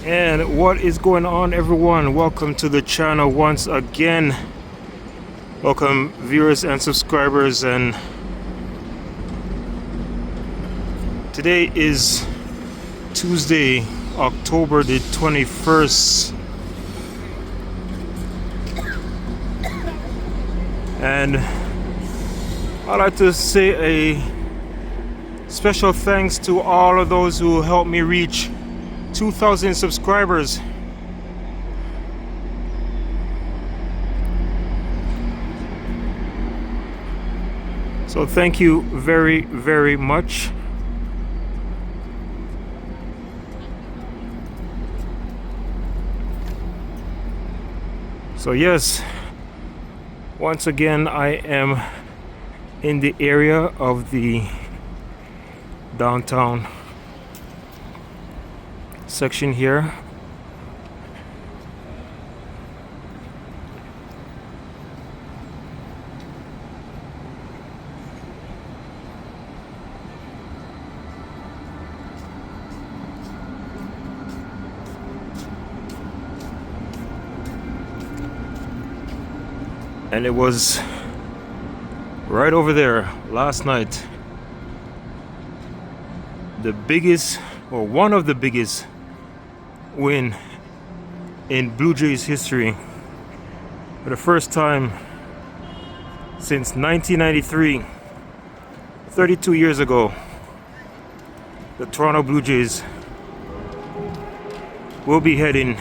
And what is going on, everyone? Welcome to the channel once again. Welcome viewers and subscribers. And today is Tuesday, October the 21st, and I'd like to say a special thanks to all of those who helped me reach 2,000 subscribers. So thank you very, very much. So yes, once again I am in the area of the downtown section here. And it was right over there last night, the biggest, or one of the biggest win in Blue Jays history. For the first time since 1993, 32 years ago, the Toronto Blue Jays will be heading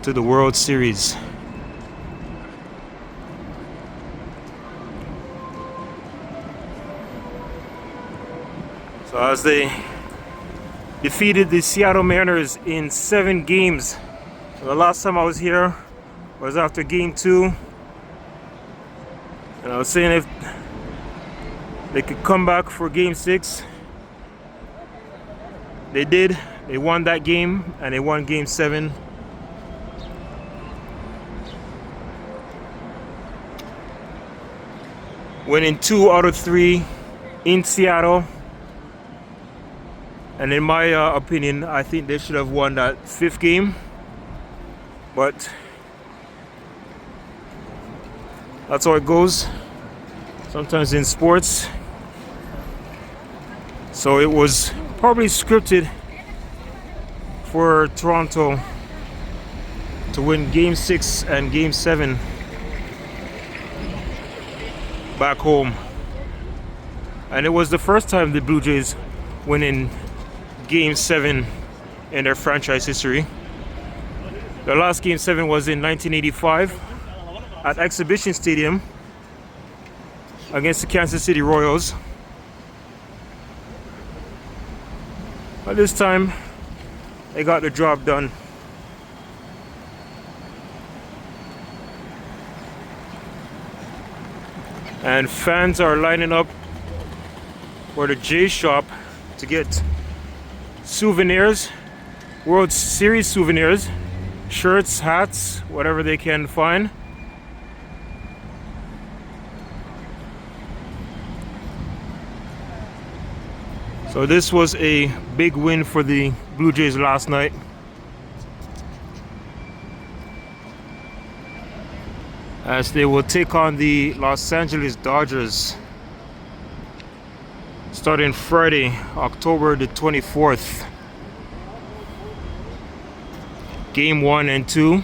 to the World Series. So as they defeated the Seattle Mariners in 7 games. The last time I was here was after game 2, and I was saying if they could come back for game 6. They did. They won that game, and they won game 7. Winning 2 out of 3 in Seattle. And in my opinion, I think they should have won that 5th game. But that's how it goes sometimes in sports. So it was probably scripted for Toronto to win game 6 and game 7 back home. And it was the first time the Blue Jays winning Game 7 in their franchise history. The last Game 7 was in 1985 at Exhibition Stadium against the Kansas City Royals. But this time, they got the job done. And fans are lining up for the Jays shop to get souvenirs, World Series souvenirs, shirts, hats, whatever they can find. So this was a big win for the Blue Jays last night. As they will take on the Los Angeles Dodgers starting Friday, October the 24th. Game 1 and 2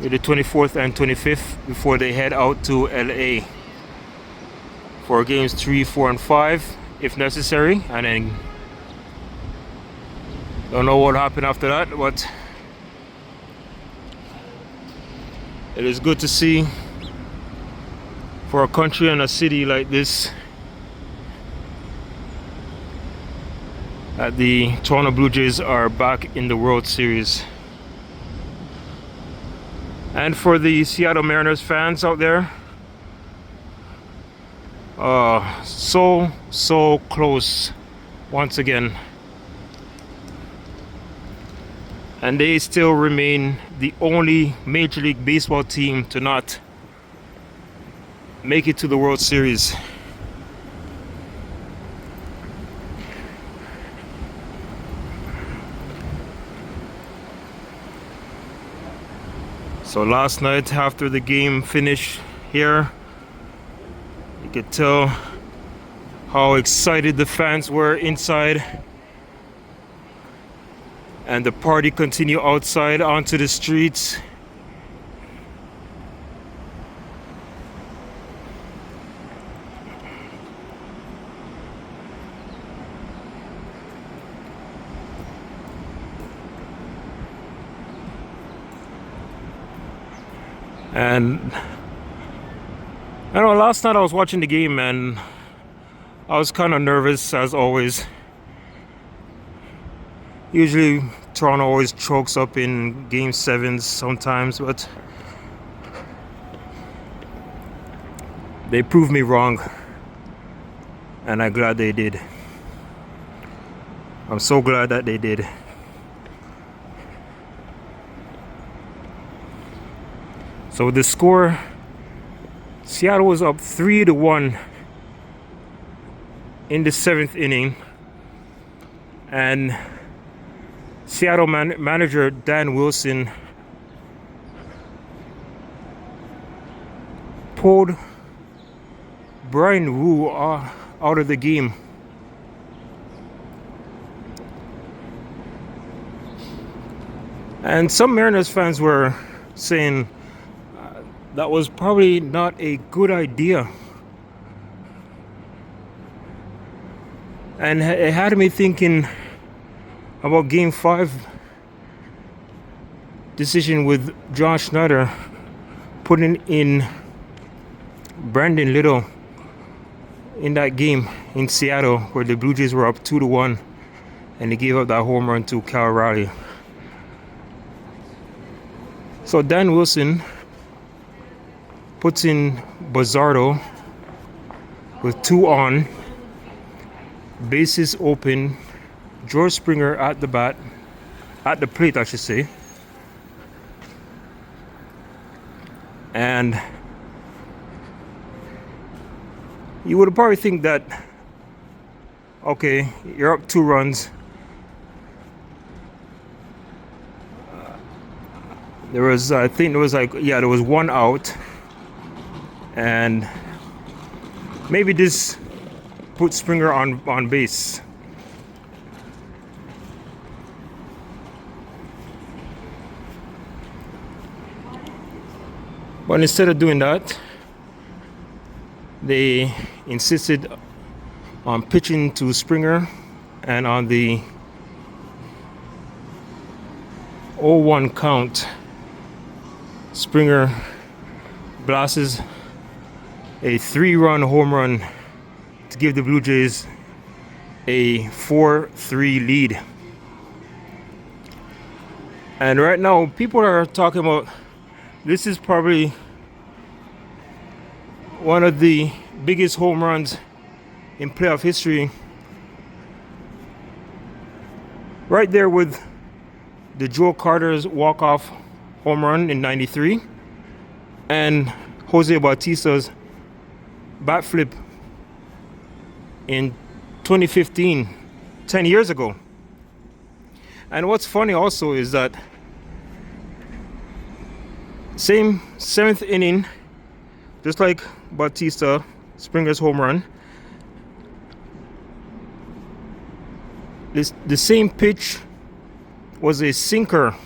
with the 24th and 25th before they head out to LA for games 3, 4, and 5 if necessary. And then don't know what happened after that, but it is good to see for a country and a city like this that the Toronto Blue Jays are back in the World Series. And for the Seattle Mariners fans out there, so close once again. And they still remain the only Major League Baseball team to not make it to the World Series. So last night after the game finished here, you could tell how excited the fans were inside, and the party continued outside onto the streets. And I know last night I was watching the game and I was kind of nervous as always. Usually Toronto always chokes up in game sevens sometimes, but they proved me wrong, and I'm glad they did. I'm so glad that they did. So the score, Seattle was up 3-1 in the 7th inning, and Seattle manager Dan Wilson pulled Brian Wu out of the game. And some Mariners fans were saying that was probably not a good idea. And it had me thinking about Game 5 decision with John Schneider putting in Brandon Little in that game in Seattle where the Blue Jays were up 2-1 and they gave up that home run to Cal Raleigh. So Dan Wilson puts in Bazardo with 2 on, bases open, George Springer at the plate I should say. And you would probably think that, okay, you're up 2 runs. There was 1 out. And maybe this put Springer on base. But instead of doing that, they insisted on pitching to Springer, and on the 0-1 count, Springer blasts a 3-run home run to give the Blue Jays a 4-3 lead. And right now, people are talking about this is probably one of the biggest home runs in playoff history. Right there with the Joe Carter's walk-off home run in '93 and Jose Bautista's bat flip in 2015, 10 years ago. And what's funny also is that same 7th inning, just like Bautista, Springer's home run, the same pitch was a sinker.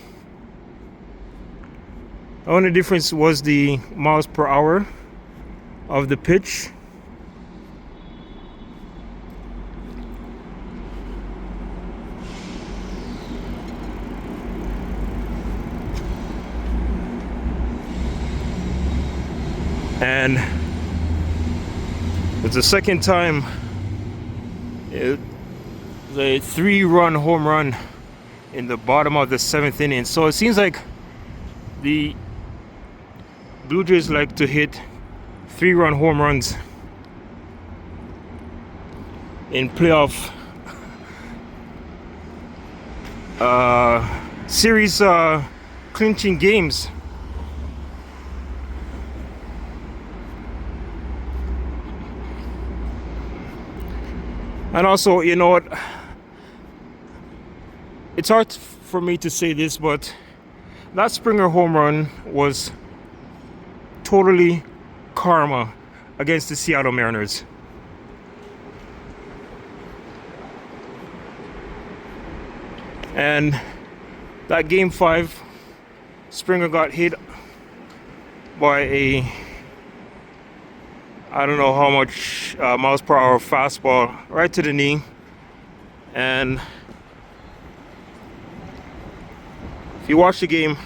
The only difference was the miles per hour of the pitch. And it's the second time the 3-run home run in the bottom of the 7th inning. So it seems like the Blue Jays like to hit 3-run home runs in playoff series clinching games. And also, you know what, it's hard for me to say this, but That Springer home run was totally karma against the Seattle Mariners. And that game 5, Springer got hit by a, I don't know how much miles per hour fastball right to the knee. And if you watch the game,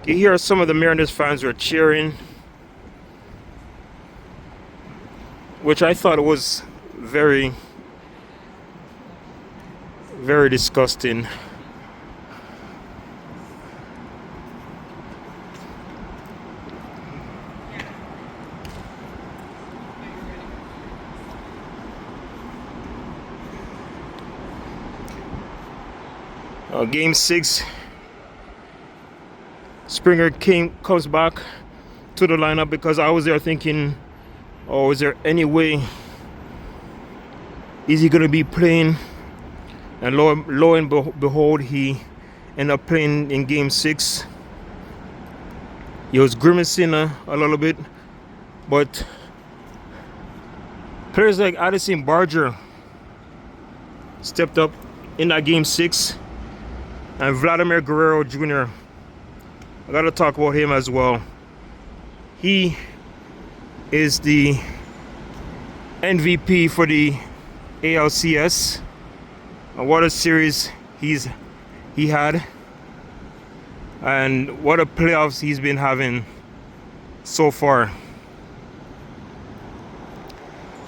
you hear some of the Mariners fans were cheering, which I thought was very, very disgusting. Game 6, Springer comes back to the lineup because I was there thinking, oh, is there any way is he going to be playing? And lo and behold, he ended up playing in game 6. He was grimacing a little bit, but players like Addison Barger stepped up in that game 6. And Vladimir Guerrero Jr., I gotta talk about him as well. He is the MVP for the ALCS. And what a series he had. And what a playoffs he's been having so far.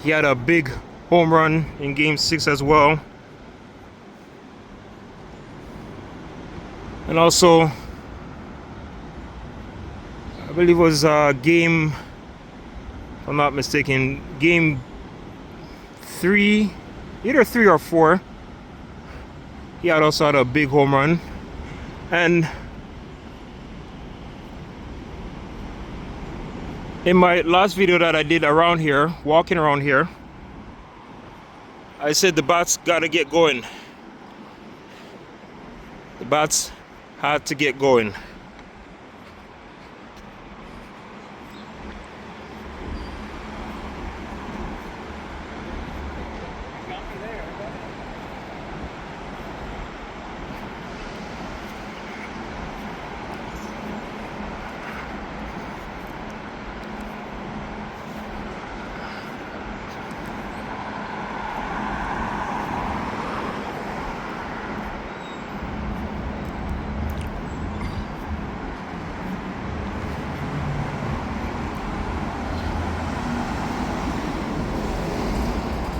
He had a big home run in game 6 as well. And also, I believe it was game, if I'm not mistaken, game 3, either 3 or 4. He had also had a big home run. And in my last video that I did around here, walking around here, I said the bats gotta get going. The bats had to get going.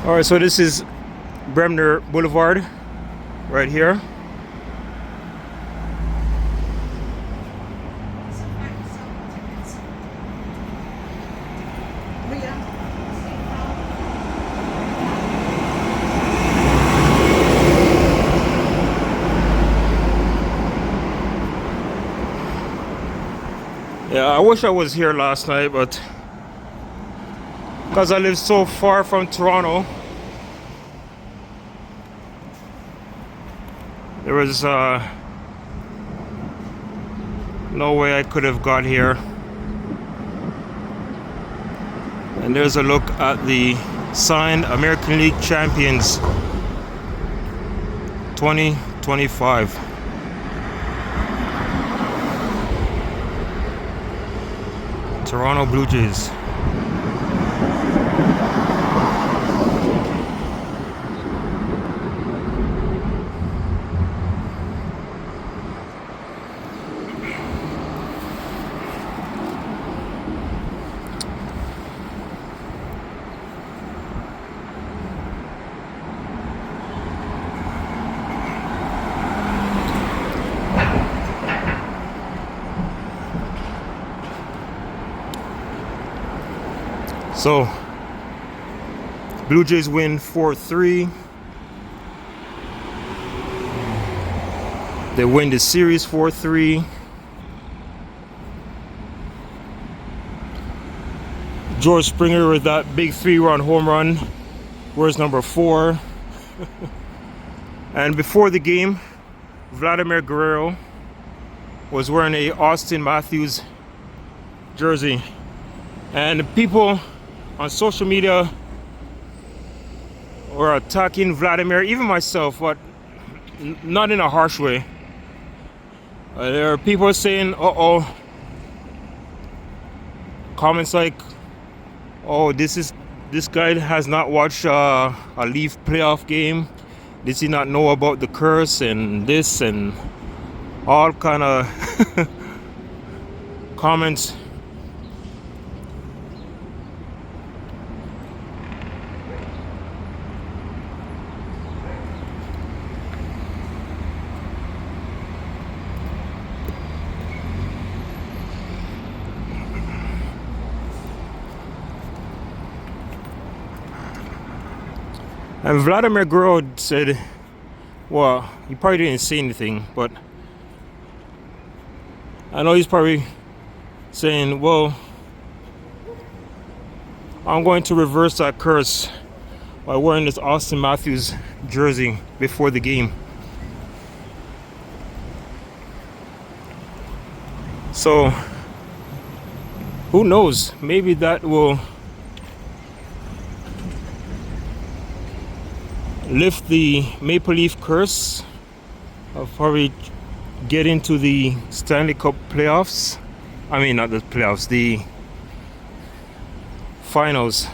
All right, so this is Bremner Boulevard right here. Yeah, I wish I was here last night, but because I live so far from Toronto, there was no way I could have got here. And there's a look at the signed American League Champions 2025. Toronto Blue Jays. So, Blue Jays win 4-3. They win the series 4-3. George Springer with that big 3-run home run. Where's number 4? And before the game, Vladimir Guerrero was wearing a Austin Matthews jersey, and people on social media were attacking Vladimir, even myself, but not in a harsh way. There are people saying, "Uh-oh," comments like, "Oh, this guy has not watched a Leaf playoff game. Does he not know about the curse and this," and all kind of comments. And Vladimir Guerrero said, well, he probably didn't say anything, but I know he's probably saying, well, I'm going to reverse that curse by wearing this Austin Matthews jersey before the game. So, who knows? Maybe that will lift the Maple Leaf curse of probably get into the Stanley Cup playoffs. I mean, not the playoffs, the finals.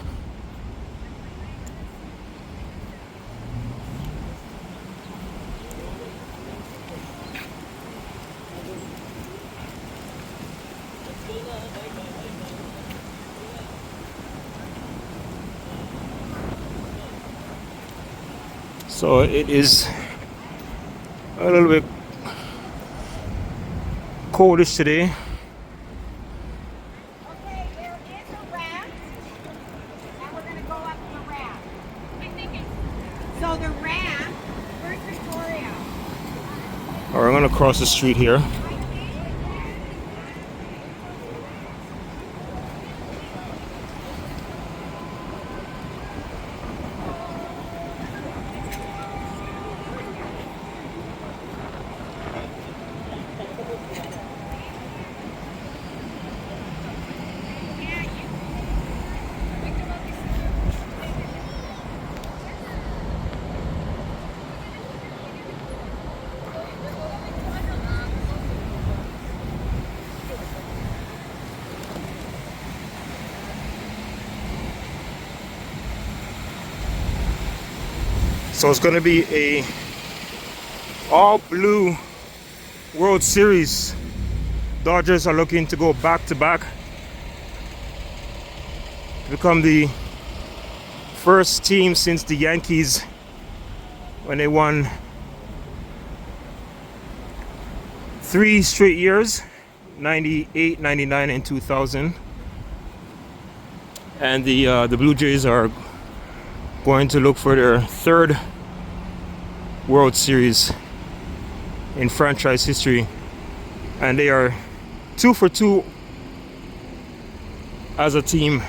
So it is a little bit coldish today. Okay, there is a ramp, and we're going to go up the ramp. So the ramp, where's Victoria? All right, I'm gonna cross the street here. So it's going to be a all blue World Series. Dodgers are looking to go back to back to become the first team since the Yankees when they won 3 straight years, 98, 99 and 2000. And the Blue Jays are going to look for their 3rd World Series in franchise history, and they are 2 for 2 as a team.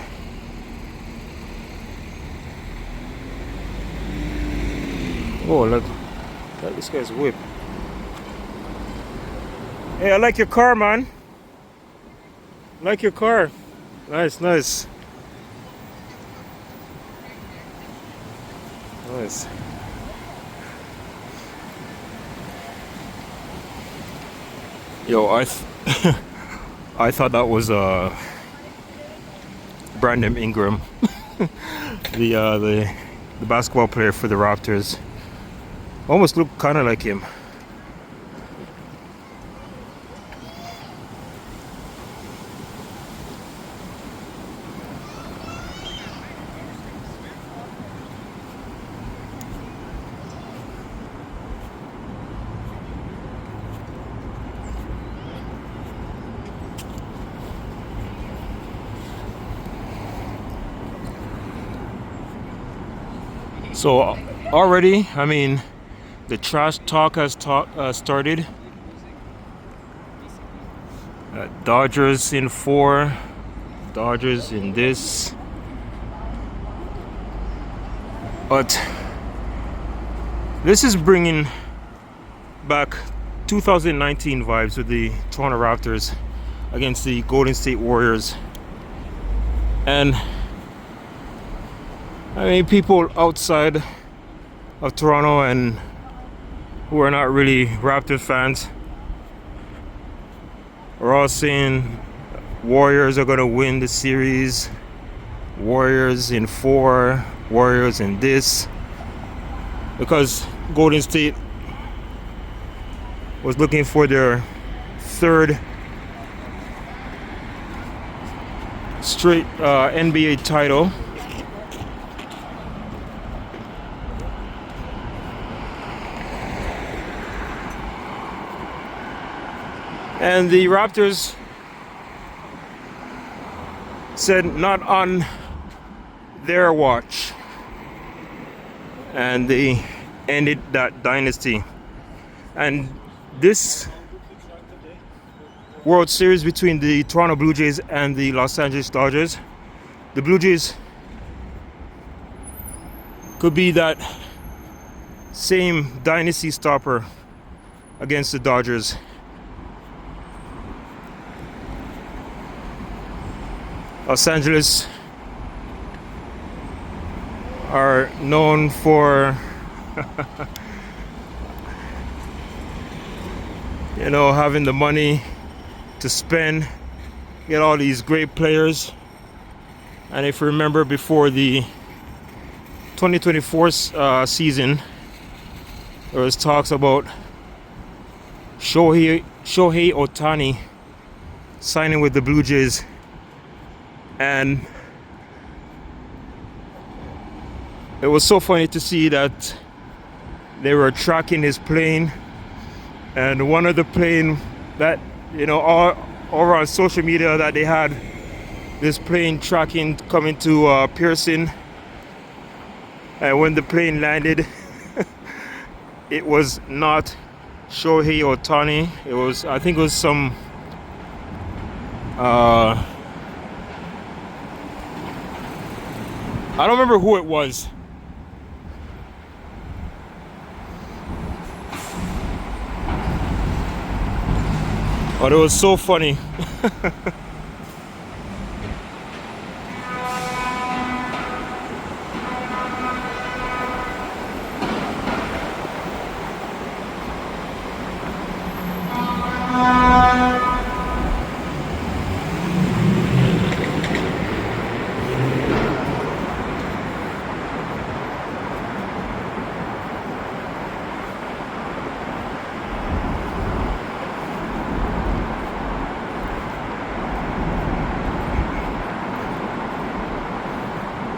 Oh, look at this guy's whip. Hey, I like your car, man. I like your car. Nice. Nice. Yo, I thought that was Brandon Ingram, the basketball player for the Raptors. Almost looked kind of like him. So already, I mean, the trash talk has started. Dodgers in 4, Dodgers in this. But this is bringing back 2019 vibes with the Toronto Raptors against the Golden State Warriors. And I mean, people outside of Toronto and who are not really Raptors fans are all saying Warriors are going to win the series. Warriors in 4, Warriors in this. Because Golden State was looking for their third straight NBA title. And the Raptors said not on their watch. And they ended that dynasty. And this World Series between the Toronto Blue Jays and the Los Angeles Dodgers, the Blue Jays could be that same dynasty stopper against the Dodgers. Los Angeles are known for you know, having the money to spend, get all these great players. And if you remember, before the 2024 season, there was talks about Shohei Ohtani signing with the Blue Jays, and it was so funny to see that they were tracking his plane, and one of the plane that, you know, all over on social media, that they had this plane tracking coming to Pearson, and when the plane landed it was not Shohei Ohtani. It was, I think it was some I don't remember who it was. But it was so funny.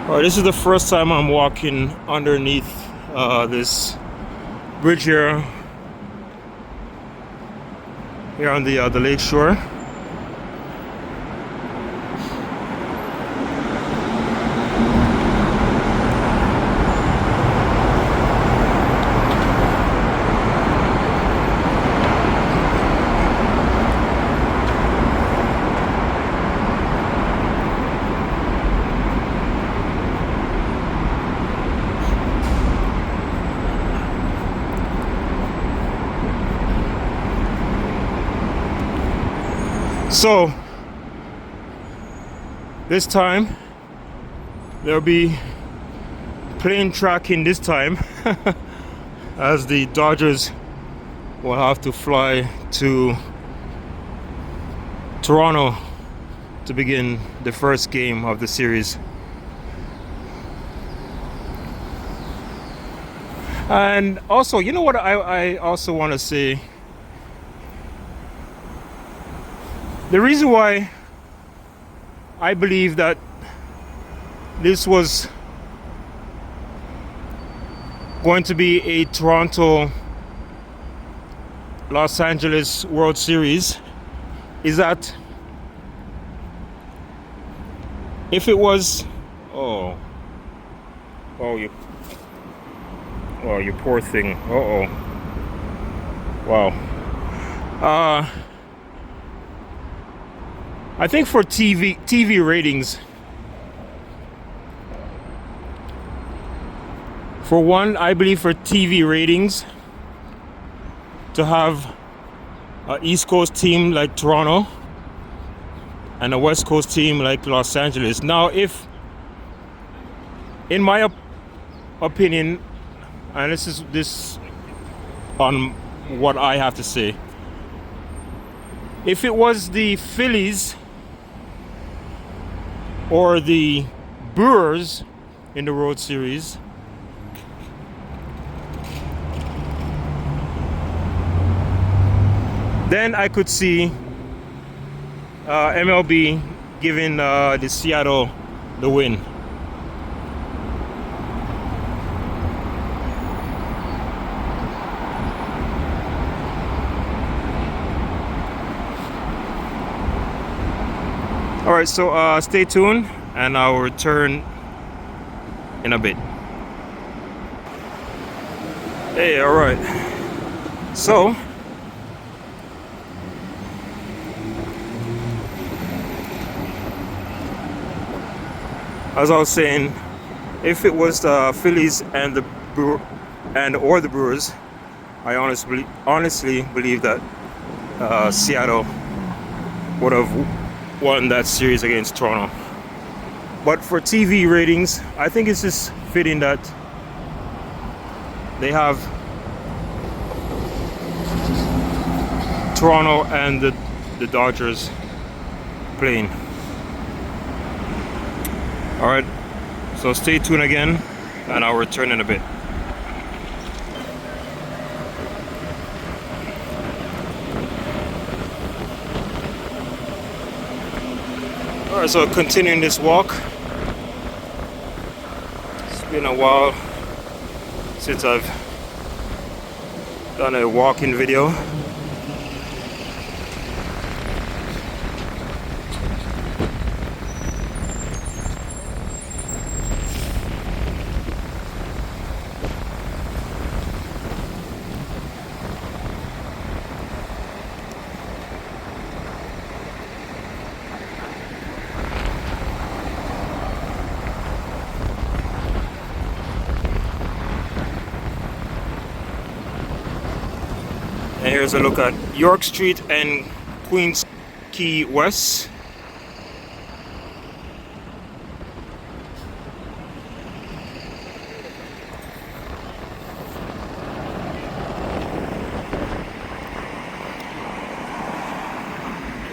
Alright, this is the first time I'm walking underneath this bridge here on the lake shore. So this time there'll be plane tracking this time as the Dodgers will have to fly to Toronto to begin the first game of the series. And also, you know what I also want to say? The reason why I believe that this was going to be a Toronto Los Angeles World Series is that if it was you poor thing. Wow. I think for TV ratings, for one, I believe for TV ratings to have an East Coast team like Toronto and a West Coast team like Los Angeles. Now, if, in my opinion, and this on what I have to say, if it was the Phillies or the Brewers in the World Series, then I could see MLB giving the Seattle the win. All right, so stay tuned and I'll return in a bit. Hey, all right. So, as I was saying, if it was the Phillies and the Brewers, I honestly believe that Seattle would have won that series against Toronto. But for TV ratings, I think it's just fitting that they have Toronto and the Dodgers playing. All right, so stay tuned again, and I'll return in a bit. All right, so continuing this walk. It's been a while since I've done a walking video. And here's a look at York Street and Queens Quay West.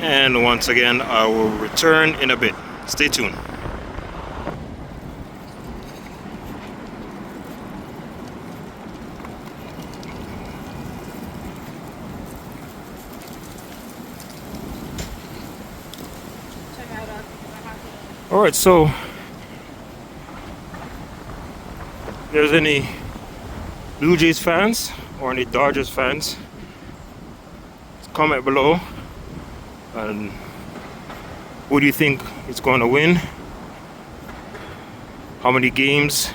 And once again, I will return in a bit. Stay tuned. All right, so if there's any Blue Jays fans or any Dodgers fans, comment below. And who do you think is going to win? How many games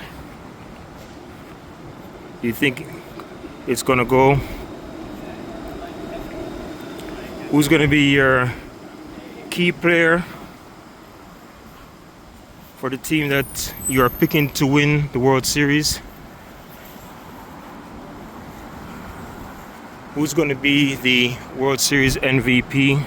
do you think it's going to go? Who's going to be your key player for the team that you are picking to win the World Series? Who's going to be the World Series MVP?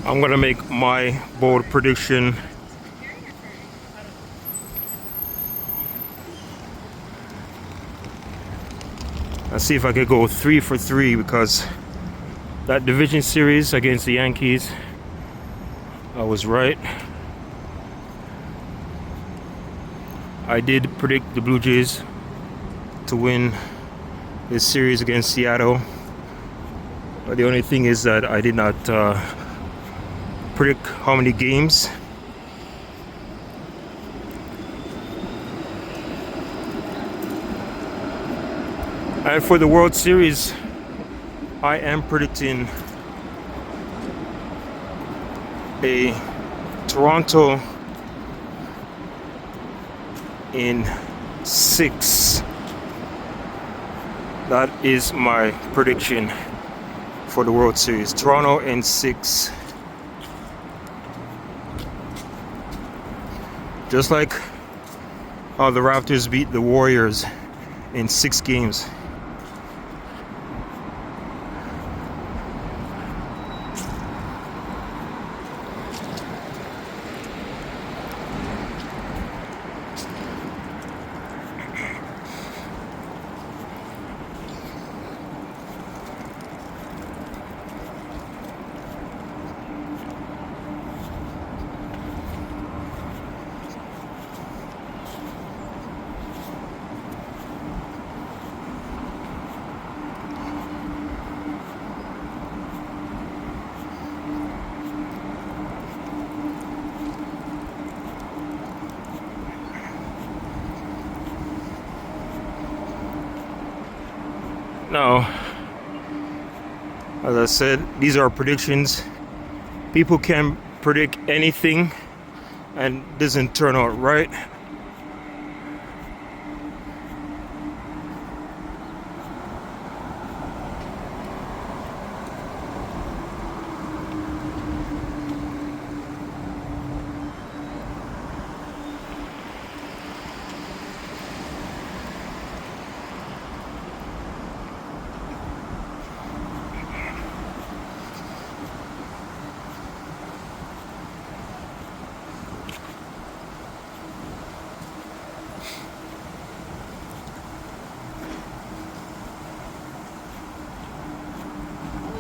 I'm gonna make my bold prediction. Let's see if I could go 3 for 3, because that division series against the Yankees, I was right. I did predict the Blue Jays to win this series against Seattle, but the only thing is that I did not predict how many games. And for the World Series, I am predicting a Toronto in 6. That is my prediction for the World Series. Toronto in 6. Just like how the Raptors beat the Warriors in 6 games. Now, as I said, these are predictions. People can predict anything and it doesn't turn out right.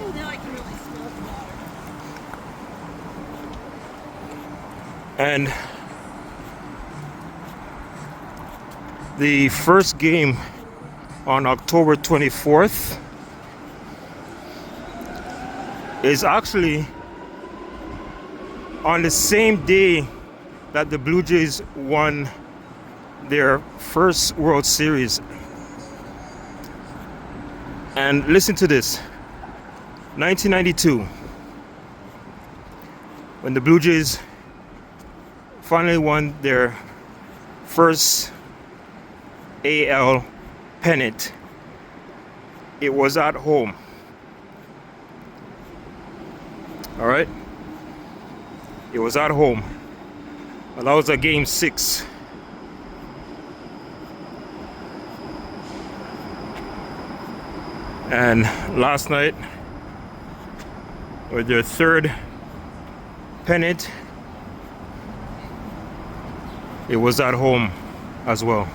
Oh, now I can really smell the water. And the first game on October 24th is actually on the same day that the Blue Jays won their first World Series. And listen to this. 1992, when the Blue Jays finally won their first AL pennant, it was at home. All right, it was at home. Well, that was a game 6. And last night, with their third pennant, it was at home as well.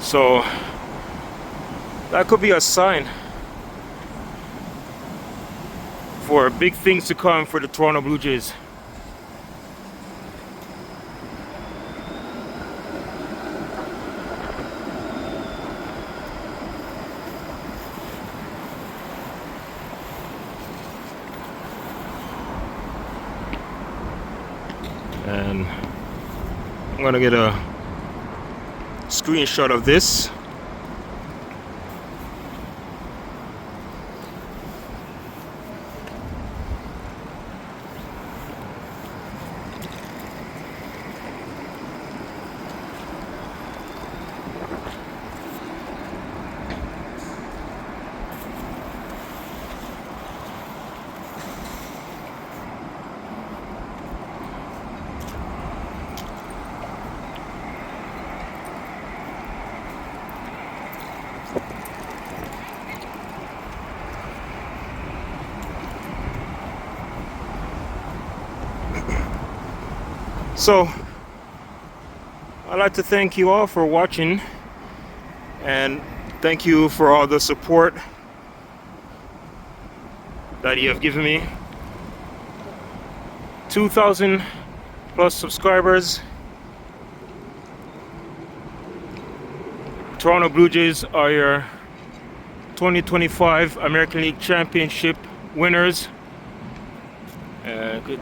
So that could be a sign for big things to come for the Toronto Blue Jays. And I'm gonna get a screenshot of this. So I'd like to thank you all for watching, and thank you for all the support that you have given me. 2,000 plus subscribers. Toronto Blue Jays are your 2025 American League Championship winners. Good.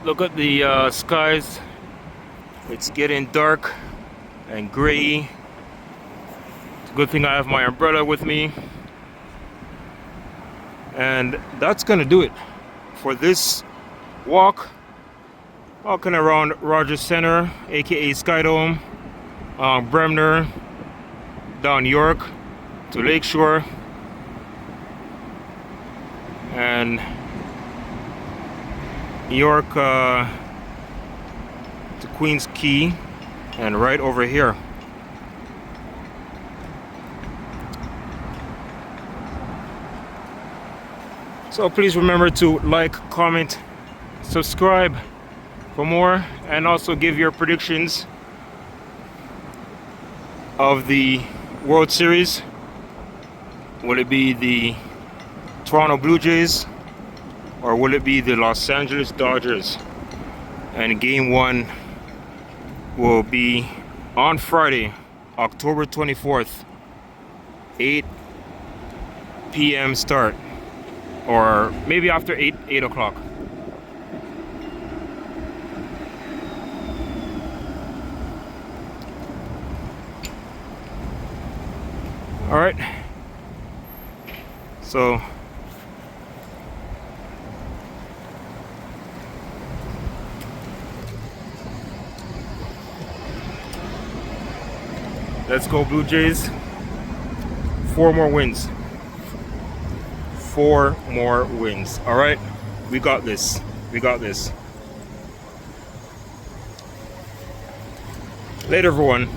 Look at the skies. It's getting dark and gray. It's a good thing I have my umbrella with me. And that's gonna do it for this walking around Rogers Center, aka Skydome, Bremner, down York to Lakeshore, and York to Queens Quay, and right over here. So please remember to like, comment, subscribe for more, and also give your predictions of the World Series. Will it be the Toronto Blue Jays or will it be the Los Angeles Dodgers? And game 1 will be on Friday, October 24th, 8 p.m. start, or maybe after 8 o'clock. All right, so let's go Blue Jays. 4 more wins. 4 more wins. All right, we got this. We got this. Later, everyone.